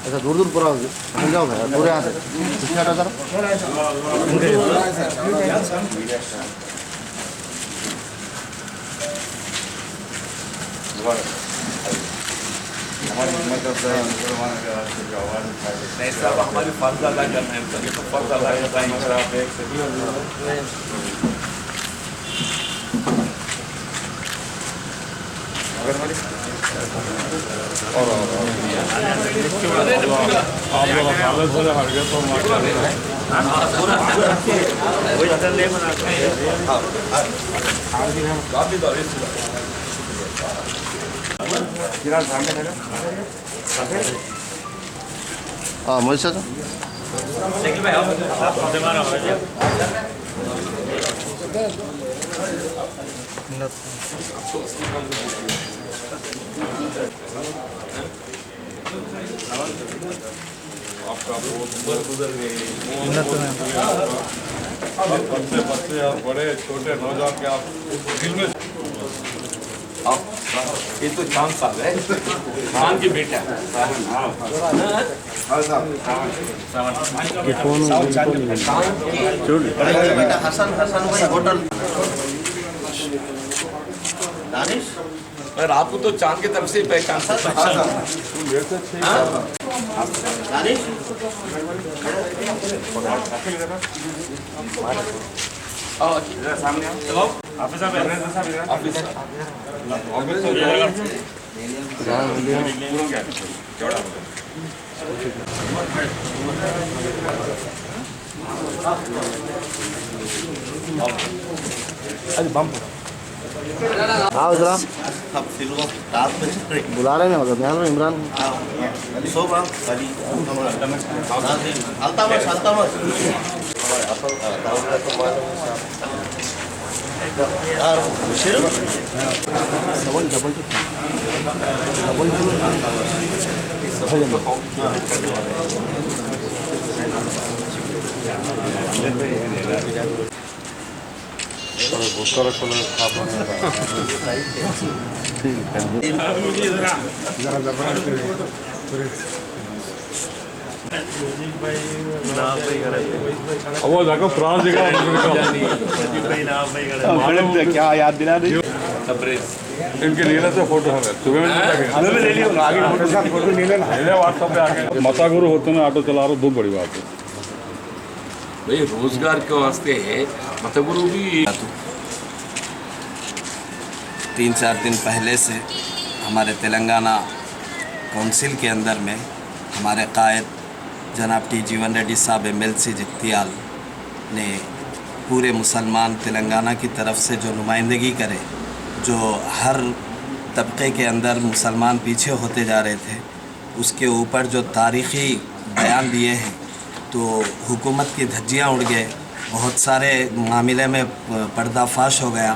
अच्छा दूर दूर पूरा जाओ भैया पूरे यहाँ से पीछे हटा जरा नहीं साहब हमारी फर्ज अदा करना है तो फर्ज अदा करना है अगर आप देख सकते और आप लोग हालत से हट गए तो हाँ मोहित सर आपका बहुत उम्र गुजर गई बच्चे आप बड़े छोटे नौजवान के आप दिल में ये तो चांद साहब है चांद की बेटा बेटा हसन भाई होटल दानिश और आपको तो चांद की तरफ से पहचान सकता हाँ जरा अब फिल्मों रात में बुला रहे हैं मतलब यहाँ इमरान सो ग्राम खाली हलता मत वो देखो फ्रांस क्या याद दिला रही इनके लिए से फोटो हमें सुबह में ले लियो आगे फोटो ले लेना व्हाट्सएप पे आके माता गुरु होते हैं ऑटो चला रहे बहुत बड़ी बात है भाई रोजगार के वास्ते माता गुरु भी 3-4 दिन पहले से हमारे तेलंगाना काउंसिल के अंदर में हमारे कायद जनाब टी जीवन रेड्डी साहब MLC जगतियाल ने पूरे मुसलमान तेलंगाना की तरफ से जो नुमाइंदगी करे, जो हर तबके के अंदर मुसलमान पीछे होते जा रहे थे, उसके ऊपर जो तारीख़ी बयान दिए हैं तो हुकूमत की धज्जियाँ उड़ गए, बहुत सारे मामले में पर्दाफाश हो गया।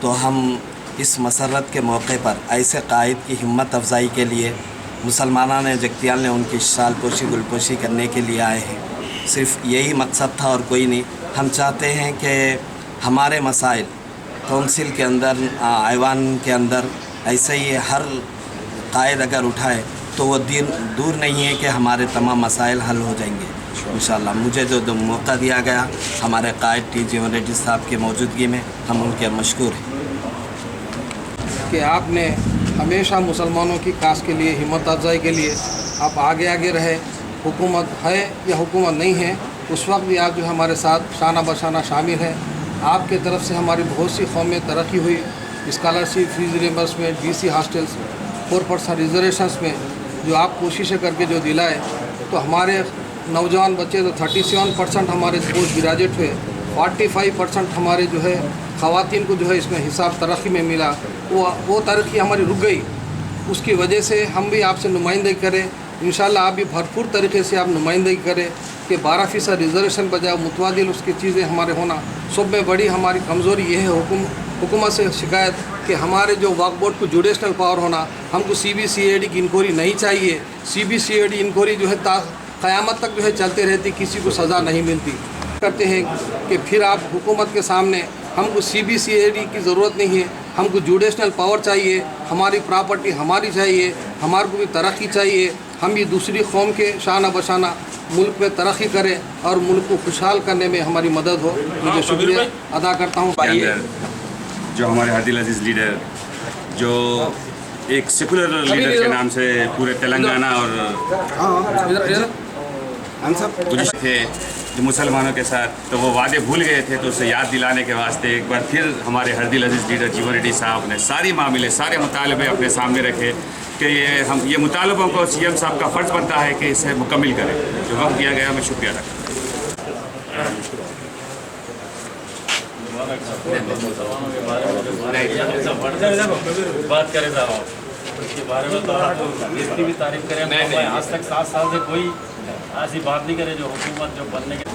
तो हम इस मसरत के मौके पर ऐसे कायद की हिम्मत अफजाई के लिए मुसलमाना ने जगतियाल ने उनकी शाल पोशी गुलपोशी करने के लिए आए हैं। सिर्फ यही मकसद था और कोई नहीं। हम चाहते हैं कि हमारे मसाइल काउंसिल के अंदर ऐवान के अंदर ऐसे ही हर कायद अगर उठाए तो वो दूर नहीं है कि हमारे तमाम मसाइल हल हो जाएंगे इंशाअल्लाह। मुझे जो मौका दिया गया हमारे कायद टी जीवन रेड्डी साहब की मौजूदगी में, हम उनके मशकूर हैं कि आपने हमेशा मुसलमानों की कास के लिए, हिम्मत अफजाई के लिए आप आगे आगे रहे। हुकूमत है या हुकूमत नहीं है, उस वक्त भी आप जो हमारे साथ शाना बशाना शामिल है। आपके तरफ से हमारी बहुत सी कौमें तरक्की हुई, scholarship, fees reimbursement, BC hostels, 4% reservations में जो आप कोशिशें करके जो दिलाए, तो हमारे नौजवान बच्चे तो 37% हमारे पोस्ट ग्रेजुएट हुए, 45% हमारे जो है ख़वातीन को जो है इसमें हिसाब तरक्की में मिला। वो तरक्की हमारी रुक गई, उसकी वजह से हम भी आपसे नुमाइंदगी करें। इंशाल्लाह आप भी भरपूर तरीके से आप नुमाइंदगी करें कि 12% रिजर्वेशन बजाय मुतवादिल उसकी चीज़ें हमारे होना। सब में बड़ी हमारी कमज़ोरी ये है हुकूमत से शिकायत कि हमारे जो वक्फ बोर्ड को जुडिशनल पावर होना, हमको CBCID की इंक्वायरी नहीं चाहिए। CBCID इंक्वायरी जो है क़यामत तक जो है चलते रहती, किसी को सज़ा नहीं मिलती। करते हैं कि फिर आप हुकूमत के सामने हमको CBCID की ज़रूरत नहीं है, हमको जुडिशनल पावर चाहिए, हमारी प्रॉपर्टी हमारी चाहिए, हमारे को भी तरक्की चाहिए, हम भी दूसरी कौम के शाना बशाना मुल्क में तरक्की करें और मुल्क को खुशहाल करने में हमारी मदद हो। मुझे शुक्रिया अदा करता हूँ। जो हमारे हादिल अजीज़ लीडर जो एक सेकुलर लीडर के नाम से पूरे तेलंगाना और गुजरात थे जो मुसलमानों के साथ, तो वो वादे भूल गए थे, तो उसे याद दिलाने के वास्ते एक बार फिर हमारे हरदिल अजीज़ लीडर जीवन रेड्डी साहब ने सारी मामले सारे मुतालबे अपने सामने रखे कि ये मुतालबों को सीएम साहब का फ़र्ज़ बनता है कि इसे मुकम्मिल करें। जो वक्त दिया गया, मैं शुक्रिया अदा करता हूँ। बात करें साहब उसके बारे में, तो इसकी भी तारीफ करें। नहीं, आज तक 7 साल से कोई ऐसी बात नहीं करे जो हुकूमत जो बनने के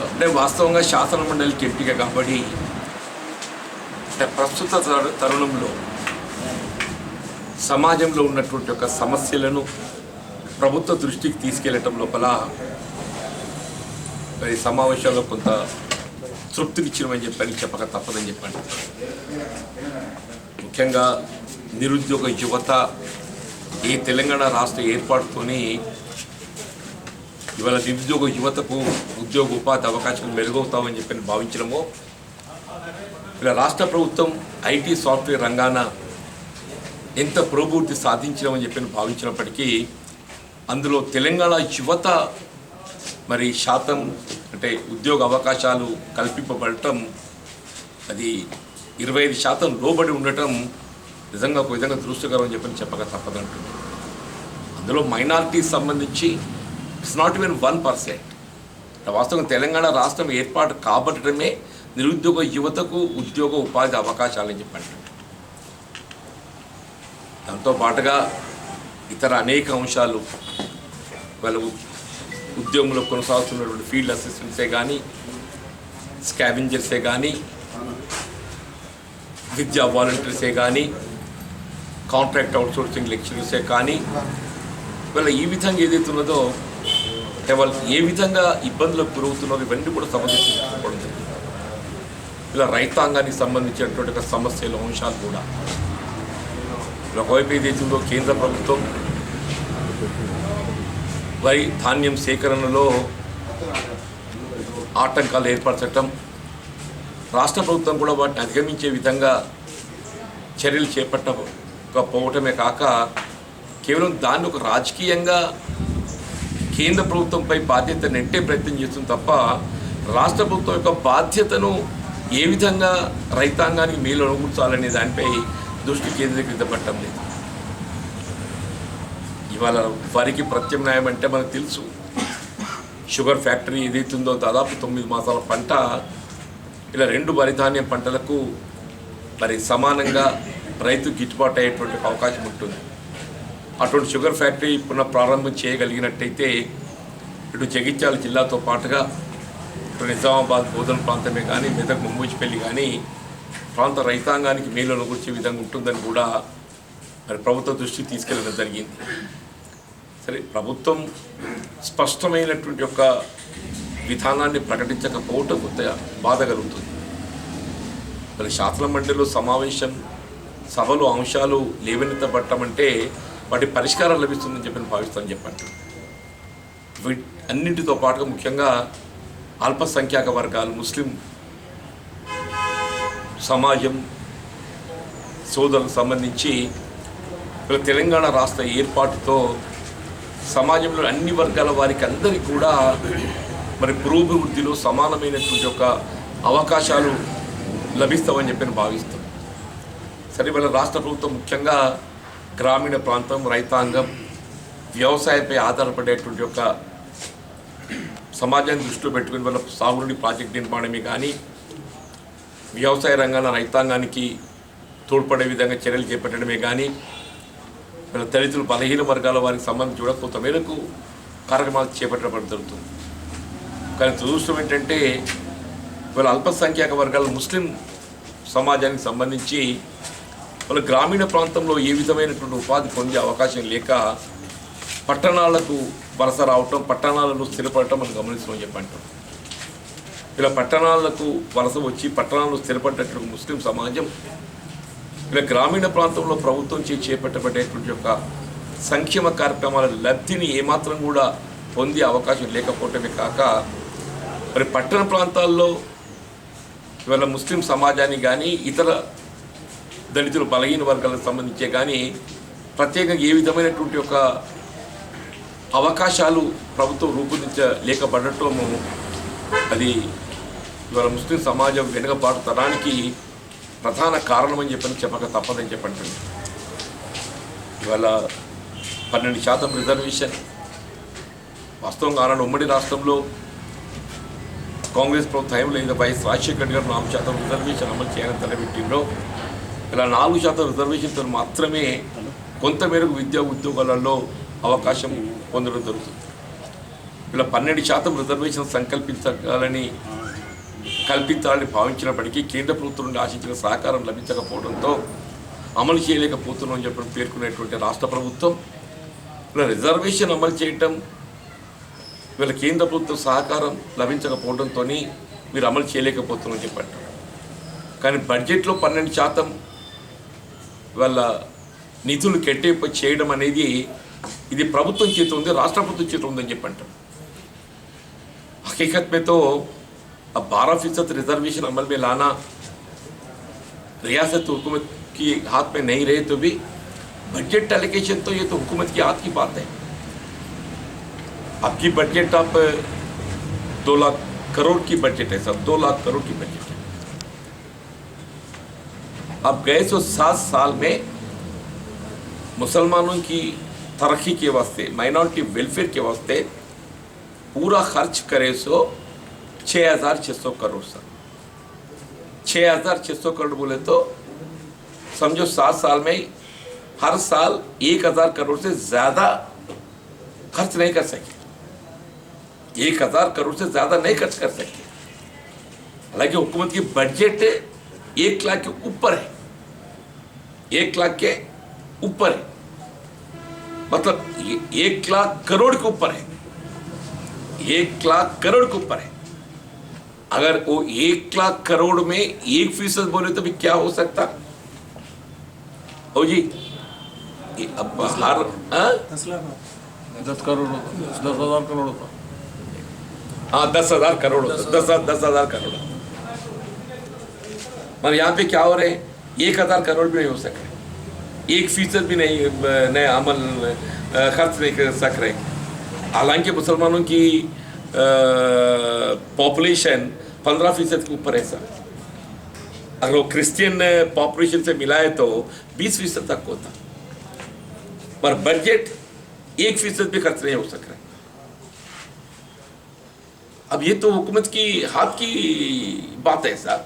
అంటే వాస్తవంగా శాసన మండలికి ఎంపిక కాబట్టి ప్రస్తుత తరుణంలో సమాజంలో ఉన్నటువంటి ఒక సమస్యలను ప్రభుత్వ దృష్టికి తీసుకెళ్లటం లోపల మరి సమావేశాల్లో కొంత తృప్తినిచ్చినమని చెప్పక తప్పదని చెప్పండి. ముఖ్యంగా నిరుద్యోగ యువత ఈ తెలంగాణ రాష్ట్ర ఏర్పాటుతోని ఇవాళ నిరుద్యోగ యువతకు ఉద్యోగ ఉపాధి అవకాశాలు మెరుగవుతామని చెప్పి భావించడము, ఇలా రాష్ట్ర ప్రభుత్వం ఐటీ సాఫ్ట్వేర్ రంగాన ఎంత పురోభివృద్ధి సాధించడమని చెప్పి భావించినప్పటికీ అందులో తెలంగాణ యువత మరి శాతం అంటే ఉద్యోగ అవకాశాలు కల్పింపబడటం అది 25% లోబడి ఉండటం నిజంగా ఒక విధంగా దృష్టికరం అని చెప్పక తప్పదంటుంది. అందులో మైనారిటీకి సంబంధించి ఇట్స్ నాట్ ఈవెన్ 1%. వాస్తవంగా తెలంగాణ రాష్ట్రం ఏర్పాటు కాబట్టడమే నిరుద్యోగ యువతకు ఉద్యోగ ఉపాధి అవకాశాలని చెప్పండి. దాంతో పాటుగా ఇతర అనేక అంశాలు వాళ్ళు ఉద్యోగంలో కొనసాగుతున్నటువంటి ఫీల్డ్ అసిస్టెంట్సే కానీ, స్కావెంజర్సే కానీ, విద్యా వాలంటీర్సే కానీ, కాంట్రాక్ట్ అవుట్సోర్సింగ్ లెక్చరర్సే కానీ, వీళ్ళ ఈ విధంగా ఏదైతే ఉన్నదో వాళ్ళు ఏ విధంగా ఇబ్బందులకు గురవుతున్నారో ఇవన్నీ కూడా సమర్థించుకోవడం జరిగింది. ఇలా రైతాంగానికి సంబంధించినటువంటి ఒక సమస్యలు అంశాలు కూడా ఒకవైపు ఏదైతే ఉందో కేంద్ర ప్రభుత్వం వరి ధాన్యం సేకరణలో ఆటంకాలు ఏర్పరచటం, రాష్ట్ర ప్రభుత్వం కూడా వాటిని అధిగమించే విధంగా చర్యలు చేపట్టకపోవటమే కాక కేవలం దాన్ని ఒక రాజకీయంగా కేంద్ర ప్రభుత్వంపై బాధ్యత నెట్టే ప్రయత్నం చేస్తుంది తప్ప రాష్ట్ర ప్రభుత్వం యొక్క బాధ్యతను ఏ విధంగా రైతాంగానికి మేలు అనుకూర్చాలనే దానిపై దృష్టి కేంద్రీకృతపడటం లేదు. ఇవాళ వరికి ప్రత్యామ్నాయం అంటే మనకు తెలుసు, షుగర్ ఫ్యాక్టరీ ఏదైతుందో దాదాపు 9 మాసాల పంట ఇలా 2 వరిధాన్యం పంటలకు మరి సమానంగా రైతు గిట్టుబాటు అయ్యేటువంటి అవకాశం ఉంటుంది. అటువంటి షుగర్ ఫ్యాక్టరీ పునః ప్రారంభం చేయగలిగినట్టయితే ఇటు జగిత్యాల జిల్లాతో పాటుగా ఇటు నిజామాబాద్ బోధన ప్రాంతమే కానీ, మెదక్ ముంబూచిపల్లి కానీ ప్రాంత రైతాంగానికి మేలు అనుకూర్చే విధంగా ఉంటుందని కూడా మరి ప్రభుత్వ దృష్టికి తీసుకెళ్ళడం జరిగింది. సరే, ప్రభుత్వం స్పష్టమైనటువంటి యొక్క విధానాన్ని ప్రకటించకపోవటం కొంత బాధ కలుగుతుంది. మరి శాసన మండలిలో సమావేశం సభలో అంశాలు లేవనెత్తబట్టమంటే వాటి పరిష్కారం లభిస్తుందని చెప్పి భావిస్తానని చెప్పండి. అన్నింటితో పాటుగా ముఖ్యంగా అల్పసంఖ్యాక వర్గాలు, ముస్లిం సమాజం సోదరులకు సంబంధించి తెలంగాణ రాష్ట్ర ఏర్పాటుతో సమాజంలో అన్ని వర్గాల వారికి అందరికీ కూడా మరి పురోభివృద్ధిలో సమానమైనటువంటి ఒక అవకాశాలు లభిస్తామని చెప్పి భావిస్తాం. సరే, వాళ్ళ రాష్ట్ర ప్రభుత్వం ముఖ్యంగా గ్రామీణ ప్రాంతం, రైతాంగం, వ్యవసాయంపై ఆధారపడేటువంటి ఒక సమాజాన్ని దృష్టిలో పెట్టుకుని వాళ్ళ సాగునీటి ప్రాజెక్ట్ నిర్మాణమే కానీ, వ్యవసాయ రంగాల రైతాంగానికి తోడ్పడే విధంగా చర్యలు చేపట్టడమే కానీ, వీళ్ళ దళితులు, బలహీన వర్గాల వారికి సంబంధించి కూడా కొంత మేరకు కార్యక్రమాలు చేపట్టడం జరుగుతుంది. కానీ దురదృష్టం ఏంటంటే వీళ్ళ అల్పసంఖ్యాక వర్గాల ముస్లిం సమాజానికి సంబంధించి వాళ్ళ గ్రామీణ ప్రాంతంలో ఏ విధమైనటువంటి ఉపాధి పొందే అవకాశం లేక పట్టణాలకు వలస రావటం, పట్టణాలలో స్థిరపడటం మనం గమనిస్తున్నాం చెప్పంటాం. ఇలా పట్టణాలకు వలస వచ్చి పట్టణాల్లో స్థిరపడ్డటువంటి ముస్లిం సమాజం ఇలా గ్రామీణ ప్రాంతంలో ప్రభుత్వం చేపట్టబడేటువంటి యొక్క సంక్షేమ కార్యక్రమాల లబ్ధిని ఏమాత్రం కూడా పొందే అవకాశం లేకపోవటమే కాక మరి పట్టణ ప్రాంతాల్లో ఇవాళ ముస్లిం సమాజానికి కానీ ఇతర దళితులు బలహీన వర్గాలకు సంబంధించే కానీ ప్రత్యేకంగా ఏ విధమైనటువంటి ఒక అవకాశాలు ప్రభుత్వం రూపొందించలేకపోవడము అది ఇవాళ ముస్లిం సమాజం వెనుకబాటుతనానికి ప్రధాన కారణమని చెప్పక తప్పదని చెప్పండి. ఇవాళ 12% రిజర్వేషన్ వాస్తవంగా ఆనాడు ఉమ్మడి రాష్ట్రంలో కాంగ్రెస్ ప్రభుత్వం టైంలో ఏదో వైఎస్ రాజశేఖర రెడ్డి గారు 4% రిజర్వేషన్ అమలు చేయాలని తలపెట్టిండ్రో ఇలా 4% రిజర్వేషన్తో మాత్రమే కొంతమేరకు విద్యా ఉద్యోగాలలో అవకాశం పొందడం జరుగుతుంది. ఇలా 12% రిజర్వేషన్ కల్పించాలని భావించినప్పటికీ కేంద్ర ప్రభుత్వం నుండి ఆశించిన సహకారం లభించకపోవడంతో అమలు చేయలేకపోతున్నామని చెప్పి పేర్కొనేటువంటి రాష్ట్ర ప్రభుత్వం ఇలా రిజర్వేషన్ అమలు చేయటం వీళ్ళ కేంద్ర ప్రభుత్వం సహకారం లభించకపోవడంతో మీరు అమలు చేయలేకపోతున్నామని చెప్పంటారు. కానీ బడ్జెట్లో 12% వాళ్ళ నిధులు కేటాయింపు చేయడం అనేది ఇది ప్రభుత్వం చేత ఉంది, రాష్ట్ర ప్రభుత్వం చేత ఉందని చెప్పంటారు. हकीकत में तो अब 12% रिजर्वेशन अमल में लाना रियासत हुकूमत की हाथ में नहीं रहे तो भी बजट एलोकेशन तो ये तो हुकूमत की हाथ की बात है. आपकी बजट आप 2 लाख करोड़ की बजट है, सब 2 लाख करोड़ की बजट है. अब गए सो 7 साल में मुसलमानों की तरक्की के वास्ते, माइनॉरिटी वेलफेयर के वास्ते पूरा खर्च करे सो 6,600 करोड़ सर. 6,600 करोड़ बोले तो समझो 7 साल में हर साल 1,000 करोड़ से ज़्यादा खर्च नहीं कर सके. 1,000 करोड़ से ज़्यादा नहीं खर्च कर सके. हालांकि हुकूमत की बजट 1 लाख के ऊपर है, 1 लाख के ऊपर है, मतलब 1 लाख करोड़ के ऊपर है, 1 लाख करोड़ के ऊपर है. अगर वो 1 लाख करोड़ में 1% बोले तो भी क्या हो सकता हो जी. अब हर 10 करोड़ होता, 10,000 करोड़ होता. हाँ 10,000 करोड़ होता, 10,000 करोड़. पर यहाँ पे क्या हो रहे हैं, 1,000 करोड़ भी नहीं हो सक रहे, 1% भी नहीं नए अमल खर्च नहीं कर सक रहे. हालांकि मुसलमानों की पॉपुलेशन 15% के ऊपर है सर. अगर वो क्रिश्चियन पॉपुलेशन से मिलाए तो 20% तक होता, पर बजट 1% भी खर्च नहीं हो सक रहा. अब ये तो हुकूमत की हाथ की बात है साहब.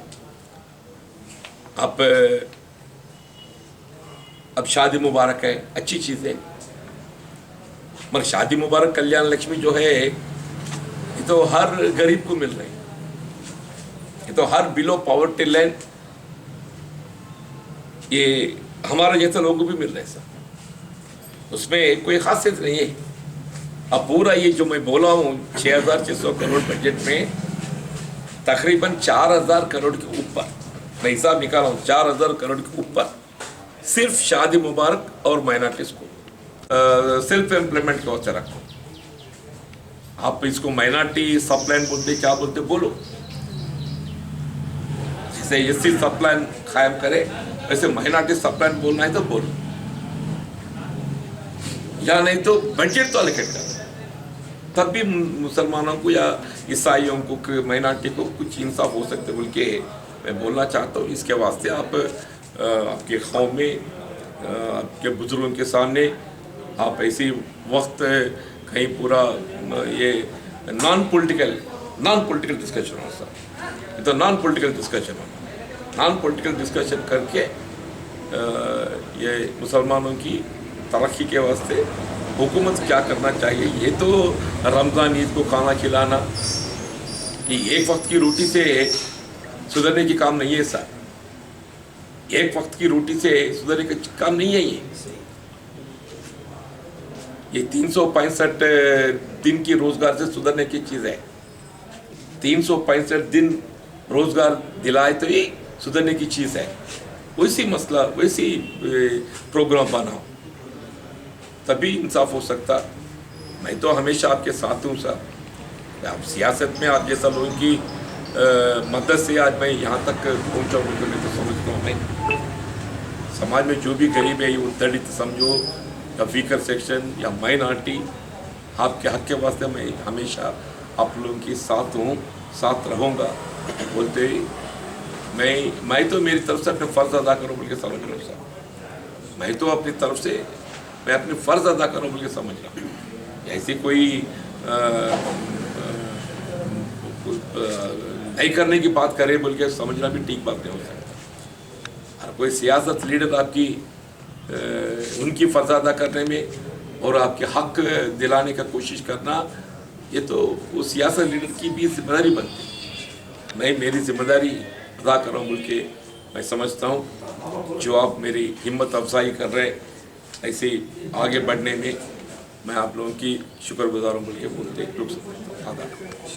अब शादी मुबारक है, अच्छी चीज़ है, मगर शादी मुबारक कल्याण लक्ष्मी जो है ये तो हर गरीब को मिल रही है, ये तो हर बिलो पॉवर्टी लाइन ये हमारे जैसे लोगों को भी मिल रहे हैं सर. उसमें कोई खासियत नहीं है. अब पूरा ये जो मैं बोला हूँ 6,600 करोड़ बजट में तकरीबन 4,000 करोड़ के ऊपर, मैं हिसाब निकाला हूँ, 4,000 करोड़ के ऊपर सिर्फ शादी मुबारक और माइनॉरिटीज को सेल्फ एम्प्लॉयमेंट के वास्ते रखो. आप इसको माइनॉरिटी सब प्लान बोलते, क्या बोलते बोलो. जैसे एससी सब प्लान कायम करे वैसे माइनॉरिटी सब प्लान बोलना है तो बोलो, या नहीं तो बजट तो एलोकेट करो. तब भी मुसलमानों को या ईसाइयों को, माइनॉरिटी को कुछ इंसाफ हो सकते बोल के मैं बोलना चाहता हूँ. इसके वास्ते आप आपके कौम में आपके बुजुर्गों के सामने आप ऐसी वक्त कहीं पूरा ये नॉन पॉलिटिकल डिस्कशन हो सर. ये तो नॉन पॉलिटिकल डिस्कशन हो, नॉन पॉलिटिकल डिस्कशन करके ये मुसलमानों की तरक्की के वास्ते हुकूमत क्या करना चाहिए. ये तो रमज़ान ईद को खाना खिलाना, कि एक वक्त की रोटी से सुधरने की काम नहीं है सर. एक वक्त की रोटी से सुधरने का काम नहीं है ये 365 दिन की रोजगार से सुधरने की चीज़ है. 365 दिन रोजगार दिलाए तो ये सुधरने की चीज़ है। वैसी मसला वैसी प्रोग्राम बनाओ तभी इंसाफ हो सकता। मैं तो हमेशा आपके साथ हूँ सर। आप सियासत में आप जैसा लोगों की मदद से आज मैं यहाँ तक पहुँचा हूँ तो मैं तो समझता हूँ मैं समाज में जो भी गरीब है, ये दलित समझो या वीकर सेक्शन या माइनॉरिटी, आपके हक के वास्ते मैं हमेशा आप लोगों के साथ हूँ, साथ रहूँगा बोलते ही मैं तो मेरी तरफ से अपने फ़र्ज़ अदा करूँ बोल के समझ रहा हूँ साहब। मैं तो अपनी तरफ से मैं अपने फ़र्ज़ अदा करूँ बोल के समझ रहा हूँ। ऐसी कोई नहीं करने की बात करे बोल के समझना भी ठीक बात नहीं हो सकता। हर कोई सियासत लीडर आपकी उनकी फ़र्ज़ अदा करने में और आपके हक दिलाने का कोशिश करना, ये तो वो सियासत लीडर की भी जिम्मेदारी बनती है। मैं मेरी जिम्मेदारी अदा कर रहा हूँ बोल के मैं समझता हूँ। जो आप मेरी हिम्मत अफजाई कर रहे ऐसे आगे बढ़ने में मैं आप लोगों की शुक्रगुजार हूँ बोल के बोलते रुक सकता हूँ।